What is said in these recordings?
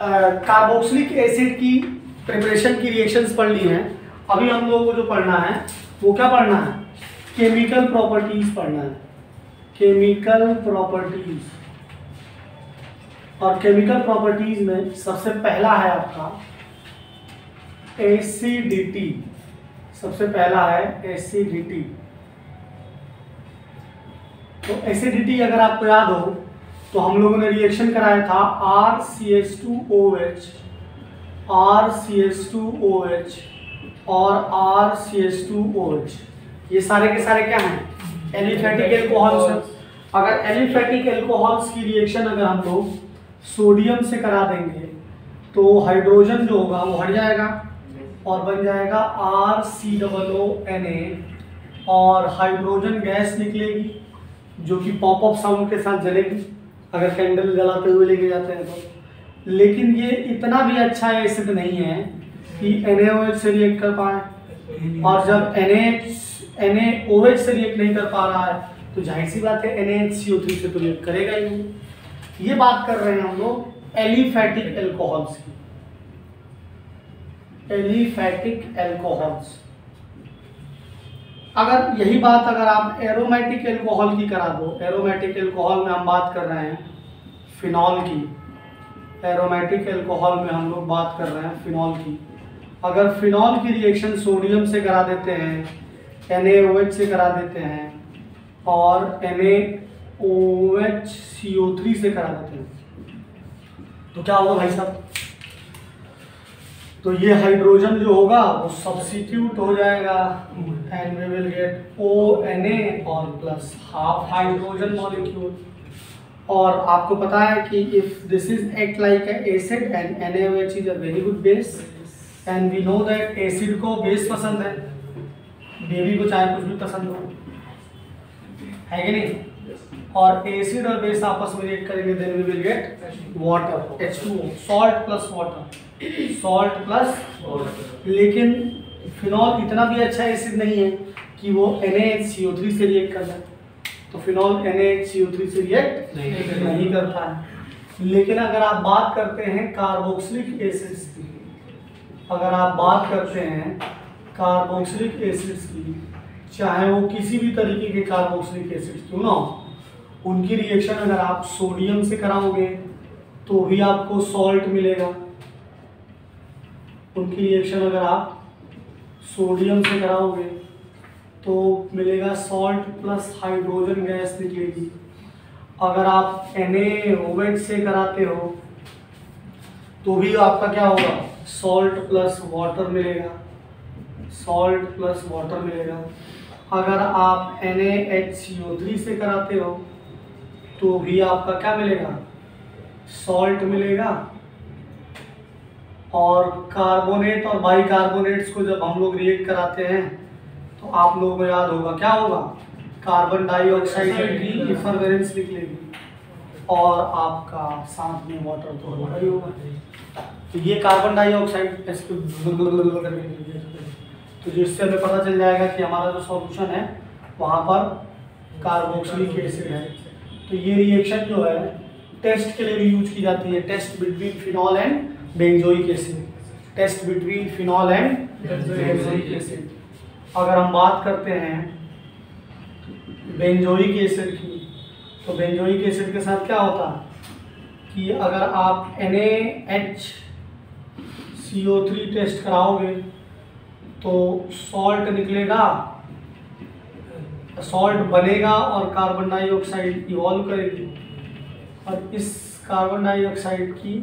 Carboxylic acid की preparation की reactions पढ़ ली हैं। अभी हम लोगों को जो पढ़ना है वो क्या पढ़ना है, केमिकल प्रॉपर्टीज पढ़ना है, केमिकल प्रॉपर्टीज। और केमिकल प्रॉपर्टीज में सबसे पहला है आपका एसिडिटी। सबसे पहला है एसिडिटी। तो एसिडिटी अगर आपको याद हो तो हम लोगों ने रिएक्शन कराया था RCH2OH, RCH2OH और RCH2OH। ये सारे के सारे क्या हैं, एलिफेटिक एल्कोहल्स। अगर एलिफेटिक एल्कोहल्स की रिएक्शन अगर हम लोग सोडियम से करा देंगे तो हाइड्रोजन जो होगा वो हट जाएगा और बन जाएगा RCOONA और हाइड्रोजन गैस निकलेगी जो कि पॉप अप साउंड के साथ जलेगी अगर कैंडल जलाते हुए लेके जाते हैं तो। लेकिन ये इतना भी अच्छा एसिड नहीं है कि NaOH से रिएक्ट कर पाए, और जब NaOH से रिएक्ट नहीं कर पा रहा है तो जाहिर सी बात है NaHCO3 से तो रिएक्ट करेगा ही नहीं। ये बात कर रहे हैं हम लोग एलिफेटिक एल्कोहल्स की, एलिफेटिक एल्कोहल्स। अगर यही बात अगर आप एरोमेटिक एल्कोहल की करा दो, एरोमेटिक एल्कोहल में हम बात कर रहे हैं फिनॉल की, एरोमेटिक एल्कोहल में हम लोग बात कर रहे हैं फिनॉल की। अगर फिनॉल की रिएक्शन सोडियम से करा देते हैं, NaOH से करा देते हैं और NaOHCO3 से करा देते हैं तो क्या होगा भाई साहब, तो ये हाइड्रोजन जो होगा वो सब्स्टिट्यूट हो जाएगा and we will get ONA और प्लस हाफ हाइड्रोजन मॉलिक्यूल। और आपको पता है कि if this is act like acid and NaOH is a very good base and we know that acid को बेस पसंद है, बेबी को चाहे कुछ भी पसंद हो, है कि नहीं। और एसिड और बेस आपस में रिएक्ट करेंगे then we will get water, H2O, salt plus water, salt plus water. लेकिन फिनॉल इतना भी अच्छा एसिड नहीं है कि वो NaHCO3 से रिएक्ट कर जाए, तो फिनॉल NaHCO3 से रिएक्ट नहीं करता है। लेकिन अगर आप बात करते हैं कार्बोक्सिलिक एसिड्स की, अगर आप बात करते हैं कार्बोक्सिलिक एसिड्स की, चाहे वो किसी भी तरीके के कार्बोक्सिलिक एसिड्स क्यों ना हो, उनकी रिएक्शन अगर आप सोडियम से कराओगे तो भी आपको सॉल्ट मिलेगा। उनकी रिएक्शन अगर आप सोडियम से कराओगे तो मिलेगा सॉल्ट प्लस हाइड्रोजन गैस निकलेगी। अगर आप NaOH से कराते हो तो भी आपका क्या होगा, सॉल्ट प्लस वाटर मिलेगा, सॉल्ट प्लस वाटर मिलेगा। अगर आप NaHCO3 से कराते हो तो भी आपका क्या मिलेगा, सॉल्ट मिलेगा। और कार्बोनेट और बाइकार्बोनेट्स को जब हम लोग रिएक्ट कराते हैं तो आप लोगों को याद होगा क्या होगा, कार्बन डाइऑक्साइड की इफरवेरेंस निकलेगी और आपका साथ में वाटर तो होगा ही होगा। तो ये कार्बन डाइऑक्साइड तो जिससे हमें पता चल जाएगा कि हमारा जो सॉल्यूशन है वहाँ पर कार्बोक्सिलिक एसिड है। तो ये रिएक्शन जो है टेस्ट के लिए भी यूज की जाती है, test between phenol and benzoic acid, test between phenol and benzoic acid. अगर हम बात करते हैं बेंजोइक एसिड की, तो बेंजोइक एसिड के साथ क्या होता है कि अगर आप NaHCO3 टेस्ट कराओगे तो सॉल्ट निकलेगा, सॉल्ट बनेगा और कार्बन डाइऑक्साइड इवॉल्व करेगी और इस कार्बन डाइऑक्साइड की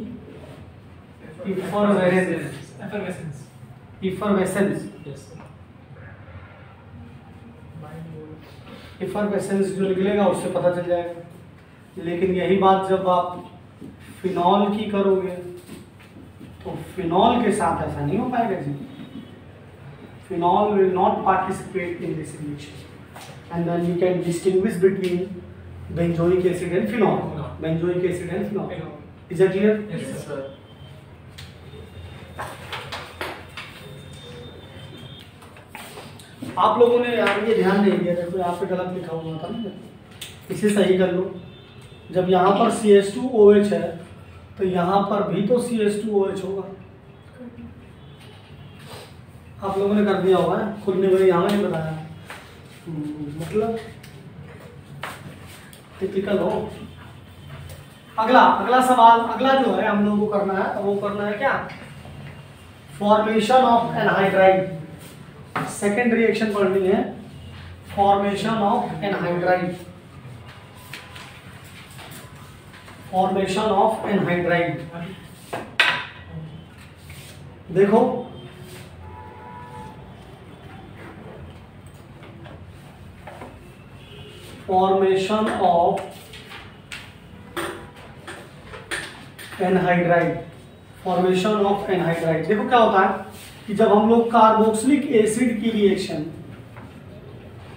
इफरवेसेंस जो निकलेगा उससे पता चल जाएगा। लेकिन यही बात जब आप फिनॉल की करोगे तो फिनॉल के साथ ऐसा नहीं हो पाएगा जी। Phenol will not participate in this reaction and then you can distinguish between benzoic acid and phenol, benzoic acid and phenol. Is that clear? Yes sir. आप लोगों ने यार ये ध्यान नहीं दिया, देखो यहाँ पे गलत लिखा हुआ था ना, इसे सही कर लो। जब यहाँ पर CH2OH है तो यहाँ पर भी तो CH2OH होगा। आप लोगों ने कर दिया होगा, खुद ने भाई यहाँ नहीं बताया। मतलब टिपिकल हो। अगला सवाल, अगला जो है हम लोगों को करना है, वो करना है क्या, formation of anhydride. Second reaction पढ़नी है, formation of anhydride. Formation of anhydride. देखो formation of anhydride. Formation of anhydride, देखो क्या होता है कि जब हम लोग कार्बोक्सिलिक एसिड की रिएक्शन,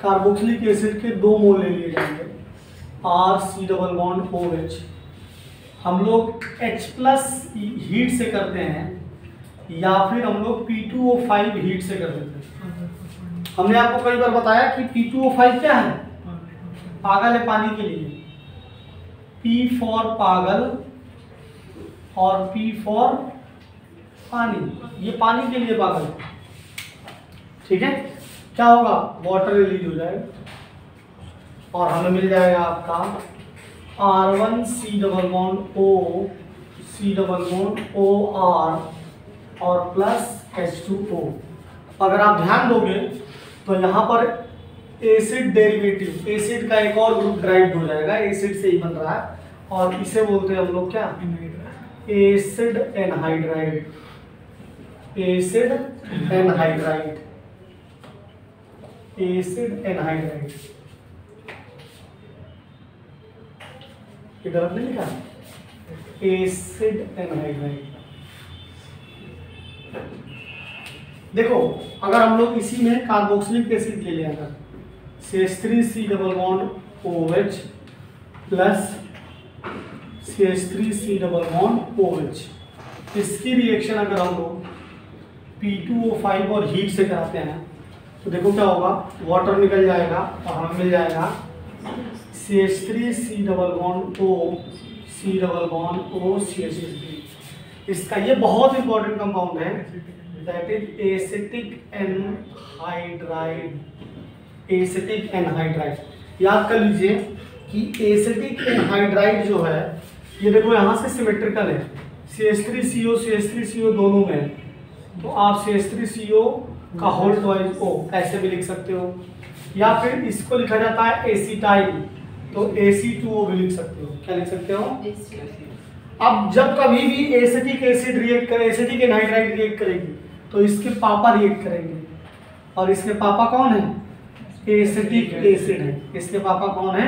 कार्बोक्सिलिक एसिड के 2 मोल ले लिए जाएंगे, RC डबल बॉन्ड OH, हम लोग H+ हीट से करते हैं या फिर हम लोग P2O5 हीट से कर देते हैं। हमने आपको कई बार बताया कि P2O5 क्या है, पागल है पानी के लिए, P फॉर पागल और P फॉर पानी, ये पानी के लिए पागल है, ठीक है। क्या होगा, वाटर रिलीज हो जाएगा और हमें मिल जाएगा आपका R1C double bond O, C double bond OR और प्लस H2O। अगर आप ध्यान दोगे तो यहाँ पर एसिड डेरिवेटिव, एसिड का एक और ग्रुप ड्राइव हो जाएगा, एसिड से ही बन रहा है और इसे बोलते हैं हम लोग क्या, acid anhydride. Acid anhydride, acid anhydride. ये गलत नहीं लिखा, एसिड एनहाइड्राइड। देखो अगर हम लोग इसी में कार्बोक्सिलिक एसिड ले लिया था, CH3C double bond OH plus CH3C double bond OH, इसकी रिएक्शन अगर हम लोग P2O5 और हीट से कराते हैं तो देखो क्या होगा, वाटर निकल जाएगा और हमें मिल जाएगा CH3C double bond O, C double bond O, CH3। इसका ये बहुत इंपॉर्टेंट कंपाउंड है, that is acetic anhydride. Acetic anhydride याद कर लीजिए कि एसिटिक एनहाइड्राइड जो है, ये देखो यहाँ से सिमेट्रिकल है, CH3CO दोनों में है, तो आप CH3CO का होल ट्वाइस O ऐसे भी लिख सकते हो, या फिर इसको लिखा जाता है एसिटाइल, तो Ac2O भी लिख सकते हो। क्या लिख सकते हो? अब जब कभी भी एसिटिक एसिड रिएक्ट करे, एसिटिक एनहाइड्राइड रिएक्ट करेगी तो इसके पापा रिएक्ट करेंगे, और इसके पापा कौन है, एसिटिक एसिड है। इसके पापा कौन है,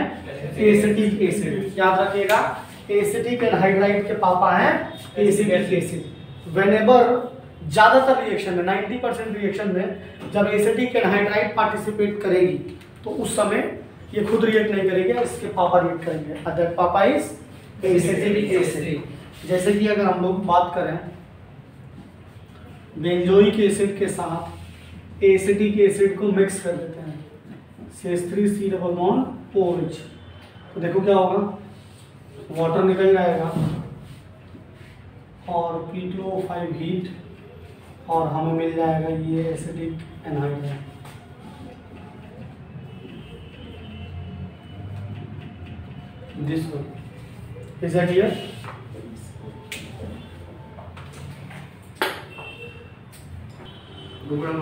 एसिटिक एसिड। याद रखिएगा, एसिटिक एनहाइड्राइड के पापा हैं एसिटिक एसिड। व्हेनेवर ज्यादातर रिएक्शन में 90% रिएक्शन में जब एसिटिक एनहाइड्राइड पार्टिसिपेट करेगी तो उस समय ये खुद रिएक्ट नहीं करेगी, इसके पापा रिएक्ट करेंगे, दैट पापा इज एसिटिक एसिड। जैसे कि अगर हम लोग बात करें बेंजोइक एसिड के साथ एसिटिक एसिड को मिक्स कर देते हैं, CH3C डबल बॉन्ड OH, तो देखो क्या होगा, वाटर निकल जाएगा और P2O5 हीट और हमें मिल जाएगा ये acetic anhydride. This one is that clear?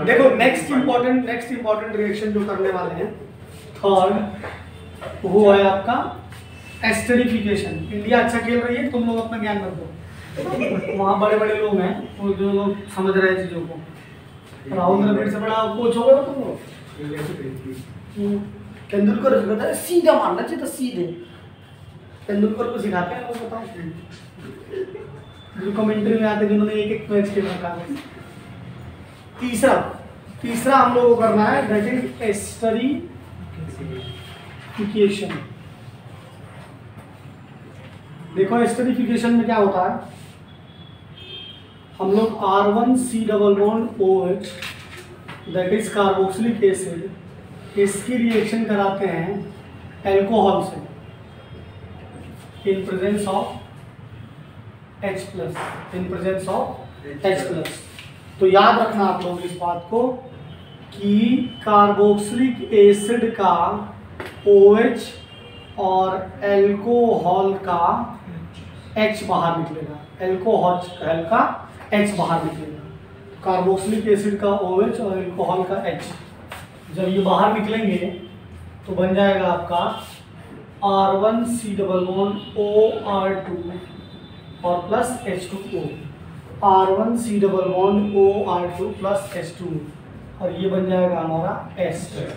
देखो नेक्स्ट इंपॉर्टेंट रिएक्शन जो करने वाले हैं, थर्ड, वो है आपका एस्टरिफिकेशन। इंडिया अच्छा खेल रही है, तुम लोग अपना ज्ञान रख दो, वहाँ बड़े बड़े लोग हैं वो जो लोग समझ रहे हैं चीज़ों को। राहुल द्रविड़ से बड़ा कोच होगा ना तुम लोग, तेंदुलकर सिखाता है सीधा मारना चाहिए, तो सीधे तेंदुलकर को सिखाते हैं लोग। बताओ जो कमेंट्री में आते जिन्होंने एक मैच खेल रखा है। तीसरा हम लोग को करना है, दैट इज एस्टरिफिकेशन। देखो एस्टरिफिकेशन में क्या होता है, हम लोग R1C double bond OH that is carboxylic acid, इसकी रिएक्शन कराते हैं एल्कोहल से in presence of H plus, in presence of H plus. तो याद रखना आप लोग इस बात को कि कार्बोक्सिलिक एसिड का OH और एल्कोहल का H बाहर निकलेगा, एल्कोहल का H बाहर निकलेगा। कार्बोक्सिलिक एसिड का OH और एल्कोहल का H जब ये बाहर निकलेंगे तो बन जाएगा आपका R1C डबल बॉन्ड OR2 और plus H2O, R1C double bond OR2 plus H2O, और ये बन जाएगा हमारा एस्टर।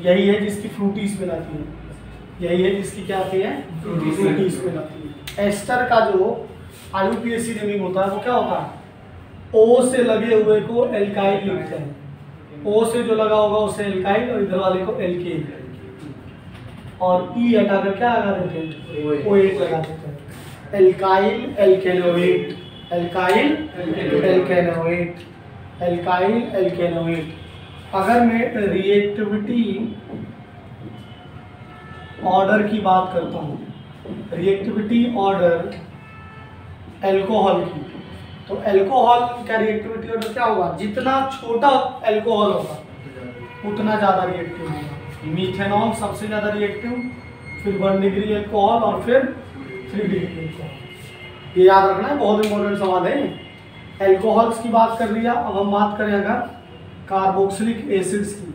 यही है जिसकी फ्रूटीज बनाती है, यही है जिसकी क्या आती है, फ्रूटीज बनाती है। एस्टर का जो IUPAC नेमिंग होता है वो क्या होता है, O से लगे हुए को एल्काइल लिखते हैं, O से जो लगा होगा उसे एल्काइल और इधर वाले को एल्केन, और E हटाकर क्या लगा देते हैं, OH लगा देते हैं। Alkyl alkanoate, alkyl alkanoate, alkyl alkanoate. अगर मैं रिएक्टिविटी ऑर्डर की बात करता हूँ, रिएक्टिविटी ऑर्डर एल्कोहल की, तो एल्कोहल का रिएक्टिविटी ऑर्डर क्या होगा, जितना छोटा एल्कोहल होगा उतना ज़्यादा रिएक्टिव होगा। मीथेनॉल सबसे ज़्यादा रिएक्टिव, फिर 1 डिग्री एल्कोहल और फिर 3 डिग्री एल्कोहल। ये याद रखना है, बहुत इंपॉर्टेंट सवाल है। एल्कोहल्स की बात कर लिया, अब हम बात करें अगर कार्बोक्सिलिक एसिड्स की,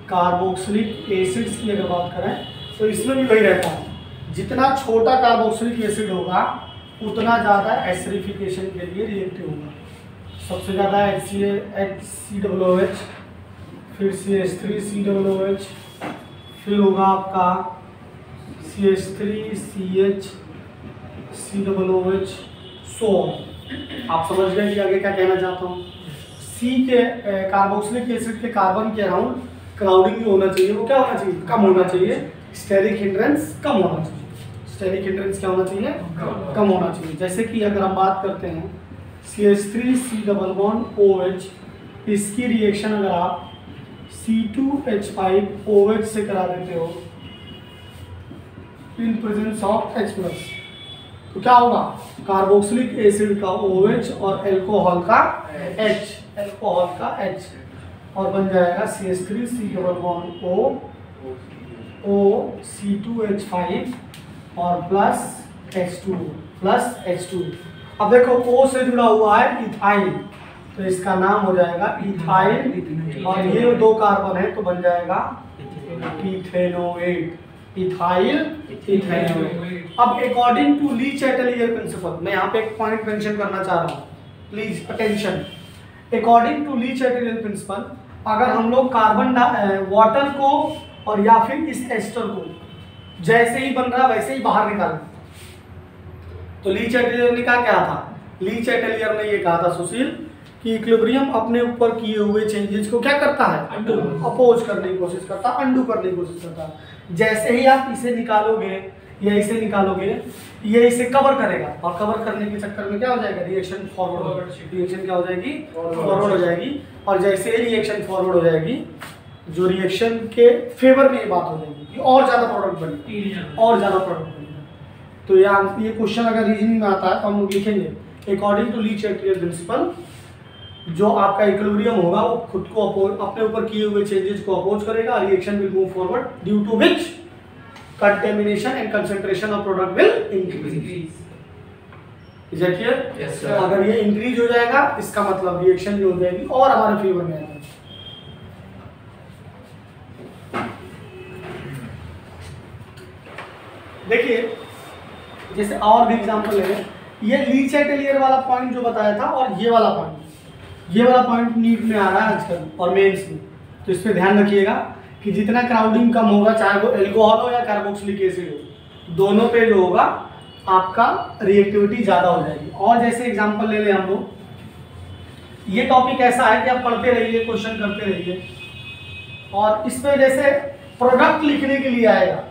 कार्बोक्सिलिक एसिड्स की अगर बात करें तो इसमें भी वही रहता है, जितना छोटा कार्बोक्सिलिक एसिड होगा उतना ज़्यादा एसिडिफिकेशन के लिए रिएक्टिव होगा। सबसे ज़्यादा HCOOH, फिर CH3COOH, फिर होगा आपका CH3CH COOH, सो आप समझ गए कि आगे क्या कहना चाहता हूँ। C के कार्बोक्सिलिक एसिड के कार्बन के अराउंड क्राउडिंग भी होना चाहिए, वो क्या होना चाहिए, कम होना चाहिए, स्टेरिक हिंड्रेंस कम होना चाहिए। स्टेरिक हिंड्रेंस क्या होना चाहिए, कम होना चाहिए। जैसे कि अगर हम बात करते हैं CH3C डबल बॉन्ड OH, इसकी रिएक्शन अगर आप C2H5OH से करा देते हो in presence of H plus, तो क्या होगा, कार्बोक्सिलिक एसिड का OH और एल्कोहल का H, एल्कोहल का H, और बन जाएगा CH3C double bond O C2H5 और प्लस H2 प्लस H2। अब देखो O से जुड़ा हुआ है इथाइल, तो इसका नाम हो जाएगा इथाइल, और ये 2 कार्बन है तो बन जाएगा इथेनोएट, इथाइल इथेनोएट। अब according to Le Chatelier principle, मैं यहाँ पे एक पॉइंट मेंशन करना चाह रहा हूँ, please attention. According to Le Chatelier principle, अगर हम लोग कार्बन वाटर को और या फिर इस एस्टर को जैसे ही बन रहा वैसे ही बाहर निकालें, तो ली चैटलियर ने क्या कहा था, ली चैटलियर ने ये कहा था सुशील कि इक्विलिब्रियम अपने ऊपर किए हुए चेंजेस को क्या करता है, अपोज करने की कोशिश करता है, अंडू करने की कोशिश करता है। जैसे ही आप इसे निकालोगे या इसे निकालोगे, ये इसे कवर करेगा, और कवर करने के चक्कर में क्या हो जाएगा, रिएक्शन फॉरवर्ड, रिएक्शन क्या हो जाएगी, फॉरवर्ड हो जाएगी। और जैसे ही रिएक्शन फॉरवर्ड हो जाएगी, जो रिएक्शन के फेवर में ये बात हो जाएगी कि और ज़्यादा प्रोडक्ट बनेगी, और ज़्यादा प्रोडक्ट बनेगा। तो ये क्वेश्चन अगर रीजनिंग में आता है तो हम लोग लिखेंगे according to Le Chatelier principle, जो आपका इक्विलिब्रियम होगा वो खुद को अपने ऊपर किए हुए चेंजेस को अपोज करेगा, reaction will move forward due to which contamination and concentration of product will increase. Is it clear? अगर ये इंक्रीज हो जाएगा इसका मतलब रिएक्शन जो हो जाएगी और हमारे फेवर में आएगा। देखिए जैसे और भी एग्जांपल है, ये ली चैटलियर वाला पॉइंट जो बताया था और ये वाला पॉइंट नीट में आ रहा है आजकल और मेंस में, तो इस पे ध्यान रखिएगा कि जितना क्राउडिंग कम होगा, चाहे वो एल्कोहल हो या कार्बोक्सिलिक एसिड हो, दोनों पे जो होगा आपका रिएक्टिविटी ज़्यादा हो जाएगी। और जैसे एग्जांपल ले लें हम लोग, ये टॉपिक ऐसा है कि आप पढ़ते रहिए, क्वेश्चन करते रहिए, और इस पे जैसे प्रोडक्ट लिखने के लिए आएगा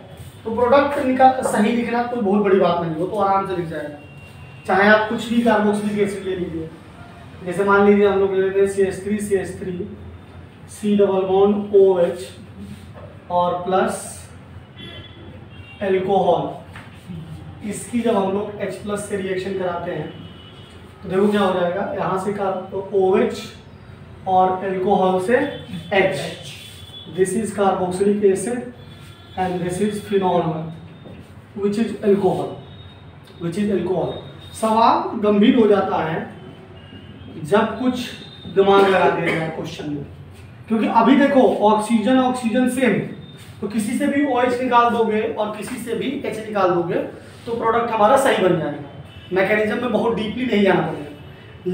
तो प्रोडक्ट का सही लिखना कोई बहुत बड़ी बात नहीं, वो तो आराम से लिख जाएगा, चाहे आप कुछ भी कार्बोक्सिलिक एसिड ले लीजिए। जैसे मान लीजिए हम लोग ले लेते हैं CH3 C double bond OH और प्लस एल्कोहल, इसकी जब हम लोग H+ से रिएक्शन कराते हैं तो देखो क्या हो जाएगा, यहाँ से OH और एल्कोहल से H, this is carboxylic acid and this is phenol which is alcohol. सवाल गंभीर हो जाता है जब कुछ दिमाग लगा दिया जाए क्वेश्चन में, क्योंकि अभी देखो ऑक्सीजन सेम, तो किसी से भी OH निकाल दोगे और किसी से भी H निकाल दोगे तो प्रोडक्ट हमारा सही बन जाएगा। मैकेनिज्म में बहुत डीपली नहीं जाना पड़ेगा,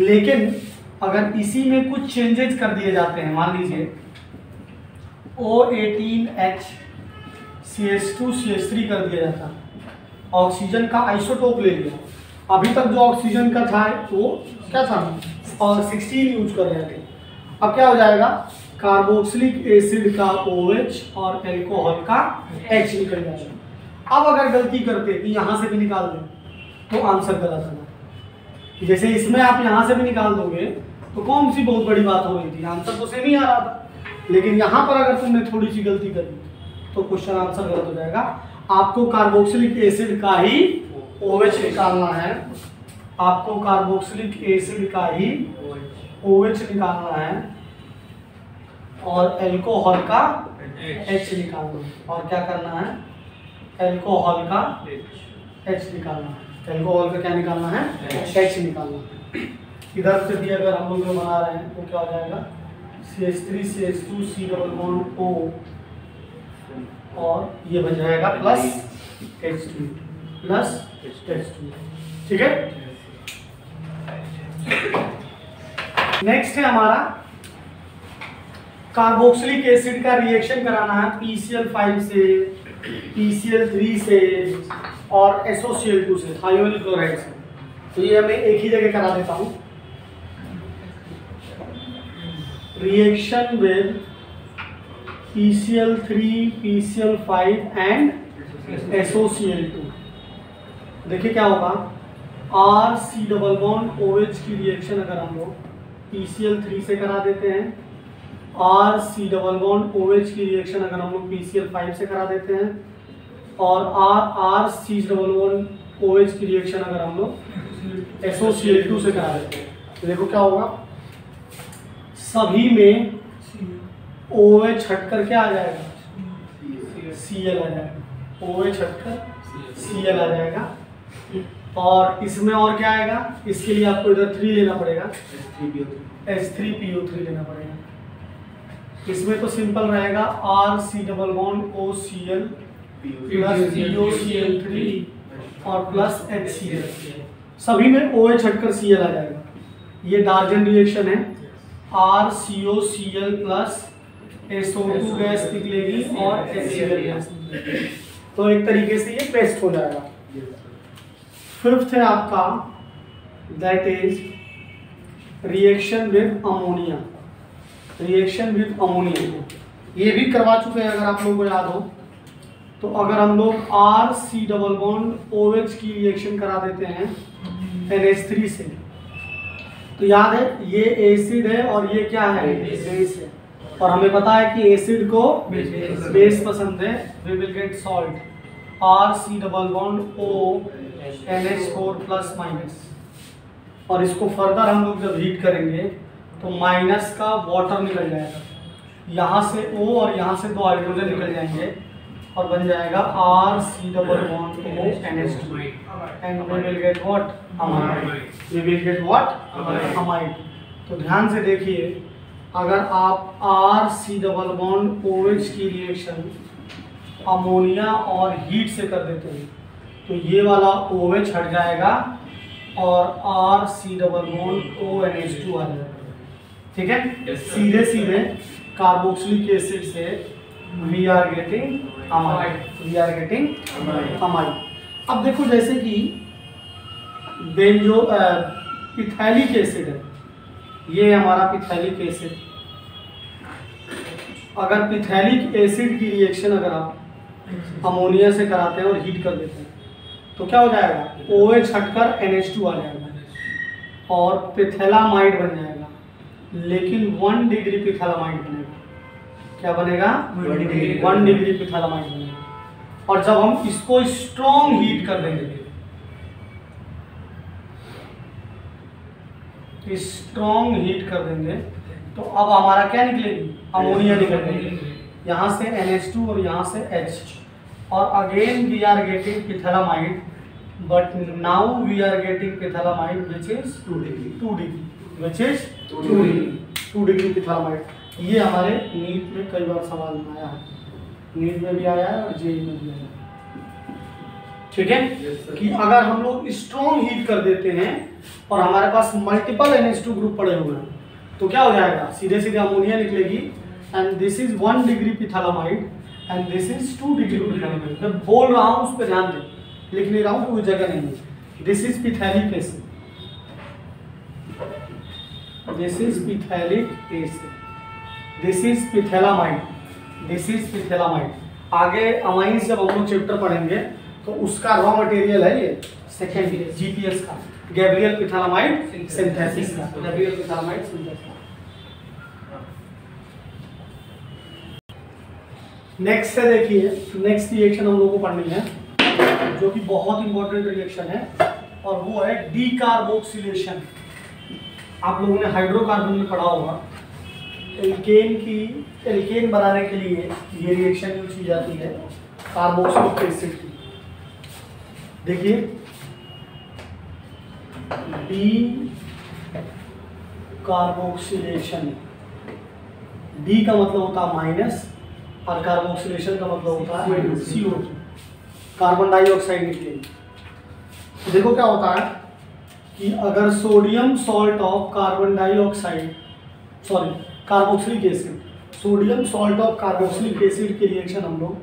लेकिन अगर इसी में कुछ चेंजेस कर दिए जाते हैं, मान लीजिए O18H CH2 CH3 कर दिया जाता, ऑक्सीजन का आइसोटोप ले लिया, अभी तक जो ऑक्सीजन का था वो क्या था और 16 यूज कर रहे थे, अब क्या हो जाएगा, कार्बोक्सिलिक एसिड का OH और एल्कोहल का H निकल जाएगा। अब अगर गलती करते कि यहाँ से भी निकाल दें तो आंसर गलत होगा। जैसे इसमें आप यहाँ से भी निकाल दोगे तो कौन सी बहुत बड़ी बात हो रही थी, आंसर तो सेम ही आ रहा था, लेकिन यहाँ पर अगर तुमने थोड़ी सी गलती कर दी तो क्वेश्चन आंसर गलत हो जाएगा। आपको कार्बोक्सिलिक एसिड का ही OH निकालना है, आपको कार्बोक्सिलिक एसिड का ही OH निकालना है और एल्कोहल का H निकालना है, और क्या करना है, एल्कोहल का H निकालना है, एल्कोहल का क्या निकालना है, H निकालना है। इधर से भी अगर हम लोग जो बना रहे हैं तो क्या हो जाएगा, CH3 CH2 C double bond O और ये बन जाएगा प्लस H2 प्लस H2, ठीक है। नेक्स्ट है हमारा कार्बोक्सिलिक एसिड का रिएक्शन कराना है PCl5 से, PCl3 से और SOCl2 से, थायोनिल क्लोराइड से। तो ये हमें एक ही जगह करा देता हूँ, reaction with PCl3 PCl5 and SOCl2। देखिए क्या होगा, RC डबल बॉन्ड OH की रिएक्शन अगर हम लोग PCl3 से करा देते हैं, RC डबल बॉन्ड OH की रिएक्शन अगर हम लोग PCl5 से करा देते हैं, और RC डबल बॉन्ड OH की रिएक्शन अगर हम लोग SOCl2 से करा देते हैं, तो देखो क्या होगा, सभी में OH हटकर क्या आ जाएगा, Cl आ जाएगा, OH हटकर Cl आ जाएगा, और इसमें और क्या आएगा, इसके लिए आपको इधर 3 लेना पड़ेगा, H3PO3 लेना पड़ेगा। इसमें तो सिंपल रहेगा RC double bond OCl plus POCl3 और प्लस HCl, सभी में OH हटकर Cl आ जाएगा। ये डार्जन रिएक्शन है, RCOCl प्लस SO2 गैस निकलेगी और HCl गैस निकलेगी, तो एक तरीके से ये पेस्ट हो जाएगा। फिफ्थ है आपका, that is reaction with ammonia, reaction with ammonia, ये भी करवा चुके हैं अगर आप लोगों को याद हो। तो अगर हम लोग RC डबल बॉन्ड OH की रिएक्शन करा देते हैं NH3 से, तो याद है ये एसिड है और ये क्या है, बेस है, और हमें पता है कि एसिड को बेस पसंद है, we will get salt RC double bond O NH4 plus minus, और इसको फर्दर हम लोग जब हीट करेंगे तो माइनस का वाटर निकल जाएगा, यहाँ से O और यहाँ से 2 हाइड्रोजन निकल जाएंगे और बन जाएगा RC double bond O NH2 and we will get what, amide, we will get what, amide. तो ध्यान से देखिए, अगर आप RC डबल बॉन्ड OH की रिएक्शन अमोनिया और हीट से कर देते हैं तो ये वाला OH हट जाएगा और RC double bond O NH2 आ जाएगा, ठीक है। सीधे सीधे कार्बोक्सिलिक एसिड से we are getting amide, we are getting amide. अब देखो जैसे कि बेंजो पिथैलिक एसिड है, ये हमारा पिथैलिक एसिड, अगर पिथैलिक एसिड की रिएक्शन अगर आप अमोनिया से कराते हैं और हीट कर देते हैं तो क्या हो जाएगा, OH हटकर NH2 आ जाएगा और पिथैलामाइड बन जाएगा, लेकिन 1 डिग्री पिथैलामाइड बनेगा। क्या बनेगा, 1 डिग्री पिथैलामाइड बनेगा। और जब हम इसको स्ट्रॉन्ग हीट कर देंगे स्ट्रॉन्ग हीट कर देंगे तो अब हमारा क्या निकलेगी, अमोनिया निकलेगी, यहाँ से NH2 और यहाँ से H, और again we are getting phthalimide, but now we are getting phthalimide which is 2 degree, which is 2 degree phthalimide. ये हमारे नीट में कई बार सवाल में आया है, नीट में भी आया है और जेईई में भी आया है, ठीक है। कि अगर हम लोग स्ट्रॉन्ग हीट कर देते हैं और हमारे पास मल्टीपल NH2 ग्रुप पड़े हुए हैं तो क्या हो जाएगा, सीधे सीधे अमोनिया निकलेगी, and this is 1 degree phthalimide and this is 2 degree phthalimide. मैं बोल रहा हूँ उस पर ध्यान दें, लिख नहीं रहा हूँ, कोई जगह नहीं है। This is phthalic acid, this is phthalic acid, this is phthalimide, this is phthalimide. आगे अमाइंस जब हम लोग चैप्टर पढ़ेंगे तो उसका रॉ मटेरियल है ये सेकेंड जीपीएस का, गैब्रियल पिथैलामाइड सिंथेसिस का, गैब्रियल पिथैलामाइड सिंथेसिस। नेक्स्ट से देखिए, नेक्स्ट रिएक्शन हम लोगों को पढ़नी है जो कि बहुत इंपॉर्टेंट रिएक्शन है, और वो है डीकार्बोक्सिलेशन। आप लोगों ने हाइड्रोकार्बन में पढ़ा होगा, एल्केन बनाने के लिए ये रिएक्शन यूज की जाती है कार्बोक्सिलिक एसिड की। देखिए डी कार्बोक्सिलेशन, डी का मतलब होता है माइनस और कार्बोक्सिलेशन का मतलब होता है CO2, कार्बन डाइऑक्साइड निकलेगी। तो देखो क्या होता है कि अगर sodium salt of carbon dioxide, sorry carboxylic acid, sodium salt of carboxylic acid की रिएक्शन हम लोग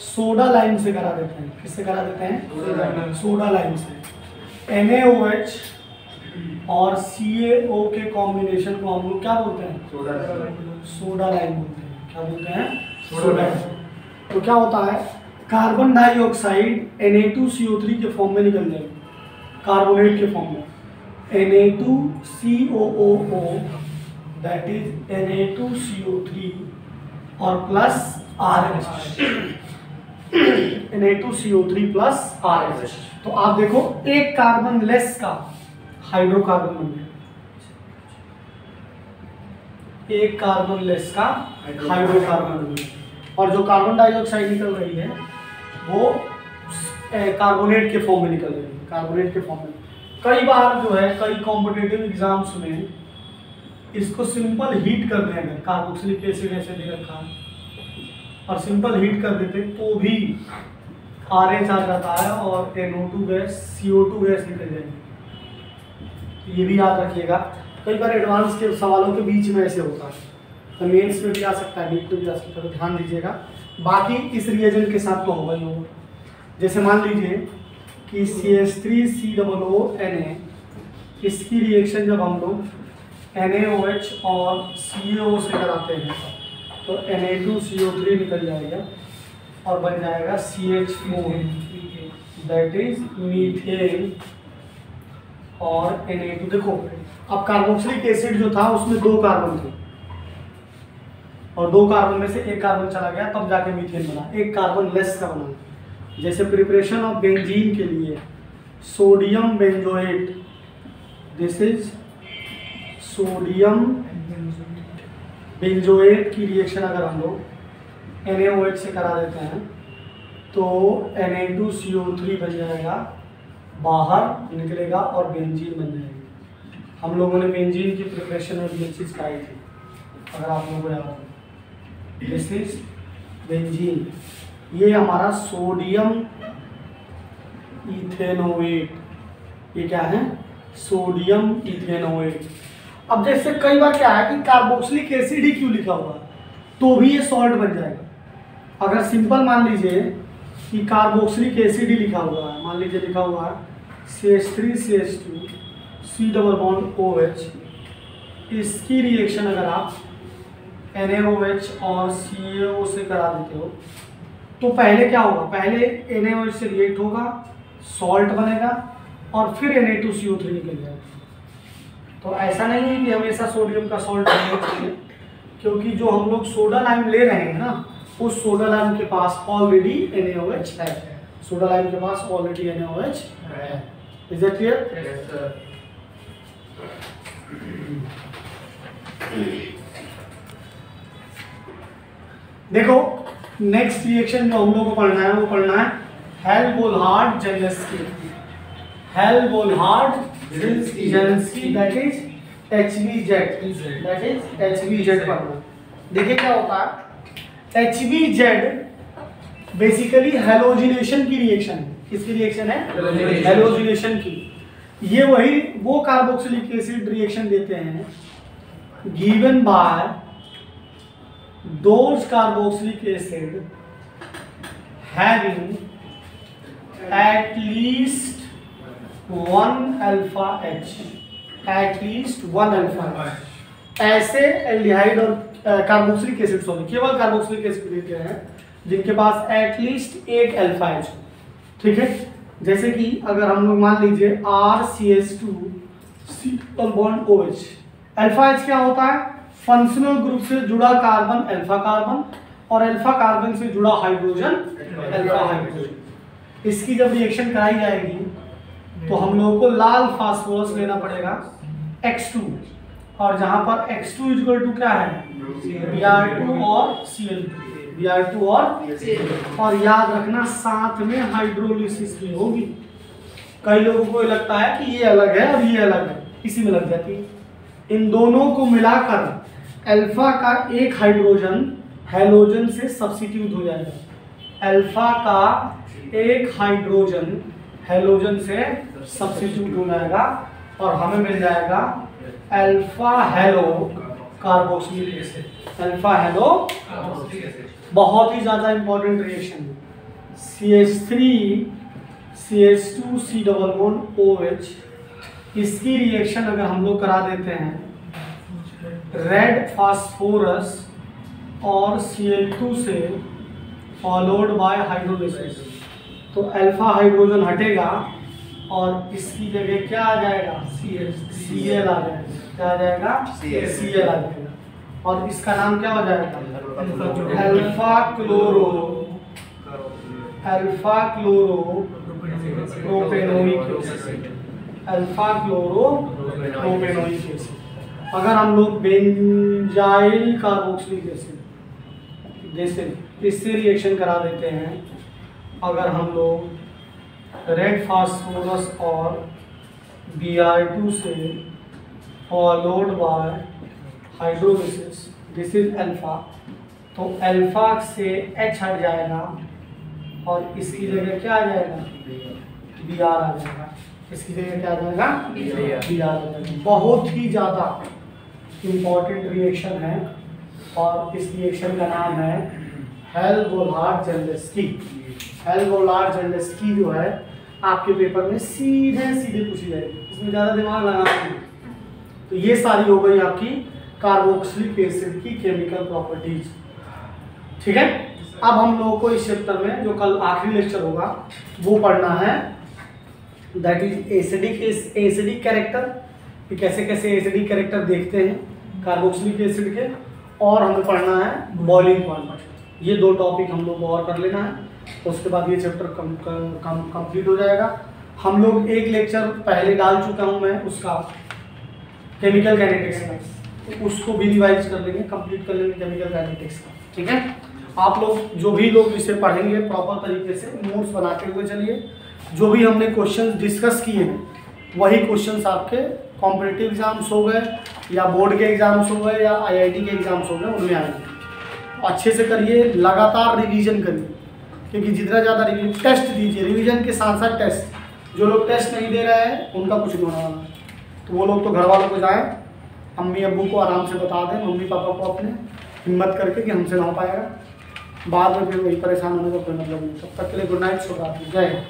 सोडा लाइम से करा देते हैं। किससे करा देते हैं? सोडा लाइम से। NaOH और CaO के कॉम्बिनेशन को हम लोग क्या बोलते हैं? सोडा लाइम बोलते हैं। क्या बोलते हैं? Soda lime. तो क्या होता है, कार्बन डाइऑक्साइड Na2CO3 के फॉर्म में निकल जाएगी, कार्बोनेट के फॉर्म में, Na2COOO दैट इज Na2CO3 और plus RH, Na2CO3 plus RH। तो आप देखो एक कार्बन लेस का हाइड्रोकार्बन बन गया, एक कार्बन लेस का हाइड्रोकार्बन बन गया, और जो कार्बन डाइऑक्साइड निकल रही है वो कार्बोनेट के फॉर्म में निकल रही है, कार्बोनेट के फॉर्म में। कई बार जो है कई कॉम्पिटिटिव एग्जाम्स में इसको सिंपल हीट कर दें, अगर कार्बोक्सिलिक एसिड ऐसे दे रखा है और सिंपल हीट कर देते तो भी RH आ जाता है और NO2 गैस, CO2 गैस निकल जाएगी। ये भी याद रखिएगा, कई बार एडवांस के सवालों के बीच में ऐसे होता है, तो मेंस में भी आ सकता है, नीट में भी आ सकता है, तो ध्यान दीजिएगा। बाकी इस रिएजेंट के साथ तो होगा ही होगा। जैसे मान लीजिए कि CH3COO Na, इसकी रिएक्शन जब हम लोग NaOH और CaO से कराते हैं तो Na2CO3 निकल जाएगा और बन जाएगा CH4 दैट इज मीथेन और Na2। देखो अब कार्बोक्सिलिक एसिड जो था उसमें 2 कार्बन थे और 2 कार्बन में से एक कार्बन चला गया, तब जाके मीथेन बना, एक कार्बन लेस का बना। जैसे प्रिपरेशन ऑफ बेंजीन के लिए sodium benzoate, this is sodium benzoate की रिएक्शन अगर हम लोग NaOH से करा देते हैं तो Na2CO3 बन जाएगा, बाहर निकलेगा और बेंजीन बन जाएगी। हम लोगों ने बेंजीन की प्रिपरेशन में ये चीज़ कराई थी, अगर आप लोगों को याद हो। दिस इज बेंजीन, ये हमारा सोडियम इथेनोएट, ये क्या है? Sodium ethanoate. अब जैसे कई बार क्या है कि कार्बोक्सिलिक एसिड ही क्यों लिखा हुआ तो भी ये सॉल्ट बन जाएगा। अगर सिंपल मान लीजिए कि कार्बोक्सिलिक एसिड ही लिखा हुआ है, मान लीजिए लिखा हुआ है CH3CH2 C double bond OH, इसकी रिएक्शन अगर आप NaOH और CaO से करा देते हो तो पहले क्या होगा? पहले NaOH से रिएक्ट होगा, सॉल्ट बनेगा और फिर Na2CO3 निकल जाएगा। तो ऐसा नहीं है कि हमेशा सोडियम का सॉल्ट बनना चाहिए, क्योंकि जो हम लोग सोडा लाइम ले रहे हैं ना, उस सोडा लाइम के पास ऑलरेडी NaOH है, सोडा लाइम के पास ऑलरेडी NaOH है। Is that clear? देखो नेक्स्ट रिएक्शन जो हम लोग को पढ़ना है वो पढ़ना है Helmholtz Zelensky. Helmholtz Zelensky that is HVZ पढ़ना। देखिए क्या होता है, HVZ बेसिकली हेलोजिनेशन की रिएक्शन है। किसकी रिएक्शन है? हेलोजिनेशन की। ये वो कार्बोक्सिलिक एसिड रिएक्शन देते हैं given by those carboxylic acid having at least one alpha H, at least one alpha H। ऐसे एल्डिहाइड और कार्बोक्सिलिक एसिड केवल कार्बोक्सिलिक एसिड देते हैं जिनके पास एटलीस्ट एक अल्फा H। ठीक है, जैसे कि अगर हम लोग मान लीजिए RCH2 bond OH। Alpha H क्या होता है? फंक्शनल ग्रुप से जुड़ा कार्बन अल्फा कार्बन और अल्फा कार्बन से जुड़ा हाइड्रोजन अल्फा हाइड्रोजन। इसकी जब रिएक्शन कराई जाएगी तो हम लोगों को लाल फास्फोरस लेना पड़ेगा X2, और जहां पर X2 इक्वल टू क्या है? Br2 और Cl2, Br2 और याद रखना साथ में हाइड्रोलिसिस भी होगी। कई लोगों को लगता है कि ये अलग है और ये अलग है, इसी में लग जाती है। इन दोनों को मिलाकर अल्फा का एक हाइड्रोजन हैलोजन से सब्स्टिट्यूट हो जाएगा। अल्फा का एक हाइड्रोजन हैलोजन से सब्स्टिट्यूट हो जाएगा और हमें मिल जाएगा alpha hello carboxylic acid. Alpha hello बहुत ही ज्यादा इंपॉर्टेंट रिएक्शन है। CH3CH2 C double bond OH, इसकी रिएक्शन अगर हम लोग करा देते हैं रेड फास्फोरस और Cl2 से फॉलोड बाय हाइड्रोलिसिस, तो अल्फा हाइड्रोजन हटेगा और इसकी जगह क्या आ जाएगा? Cl आ जाएगा। क्या आ जाएगा? Cl आ जाएगा। और इसका नाम क्या हो जाएगा? Alpha chloro propanoic acid. Alpha chloro propanoic acid. अगर हम लोग बेंजाइल कार्बोक्सिलिक एसिड जैसे इससे रिएक्शन करा देते हैं, अगर हम लोग रेड फास्फोरस और Br2 से followed by hydrolysis, this is alpha, तो अल्फा से H हट जाएगा और इसकी जगह क्या आ जाएगा? Br आ जाएगा। इसकी जगह क्या आ जाएगा? Br आ जाएगा। बहुत ही ज़्यादा इम्पॉर्टेंट रिएक्शन है और इस रिएक्शन का नाम है हेल्महोल्ट्ज़ जेलेंस्की। हेल्महोल्ट्ज़ जेलेंस्की जो है आपके पेपर में सीधे पूछी जाएगी, इसमें ज़्यादा दिमाग लगाना नहीं। तो ये सारी हो गई आपकी कार्बोक्सिलिक एसिड की केमिकल प्रॉपर्टीज। ठीक है, अब हम लोगों को इस चैप्टर में जो कल आखिरी लेक्चर होगा वो पढ़ना है दैट इज एसिडिक कैरेक्टर, कि कैसे कैसे एसिडिक कैरेक्टर देखते हैं कार्बोक्सिलिक एसिड के, और हमें पढ़ना है बॉइलिंग पॉइंट। ये दो टॉपिक हम लोग को और कर लेना है, उसके बाद ये चैप्टर कंप्लीट हो जाएगा। हम लोग एक लेक्चर पहले डाल चुका हूँ मैं उसका केमिकल काइनेटिक्स का, उसको भी रिवाइज कर लेंगे, कंप्लीट कर लेंगे केमिकल काइनेटिक्स का। ठीक है, आप लोग जो भी लोग इसे पढ़ेंगे प्रॉपर तरीके से नोट्स बनाते हुए चलिए। जो भी हमने क्वेश्चंस डिस्कस किए हैं वही क्वेश्चंस आपके कॉम्पिटिटिव एग्जाम्स हो गए या बोर्ड के एग्जाम्स हो गए या IIT के एग्जाम्स हो गए, उनमें आएंगे। अच्छे से करिए, लगातार रिवीजन करिए, क्योंकि जितना ज़्यादा टेस्ट दीजिए, रिवीजन के साथ साथ टेस्ट। जो लोग टेस्ट नहीं दे रहे हैं उनका कुछ नहीं होने वाला है, तो वो लोग तो घर वालों को जाएँ, अम्मी अब्बू को आराम से बता दें, मम्मी पापा को अपने, हिम्मत करके कि हमसे ना हो पाएगा, बाद में फिर वही परेशान होने का कोई मतलब नहीं। तब तक के लिए गुड नाइट, शुभ रात्रि, जय हिंद।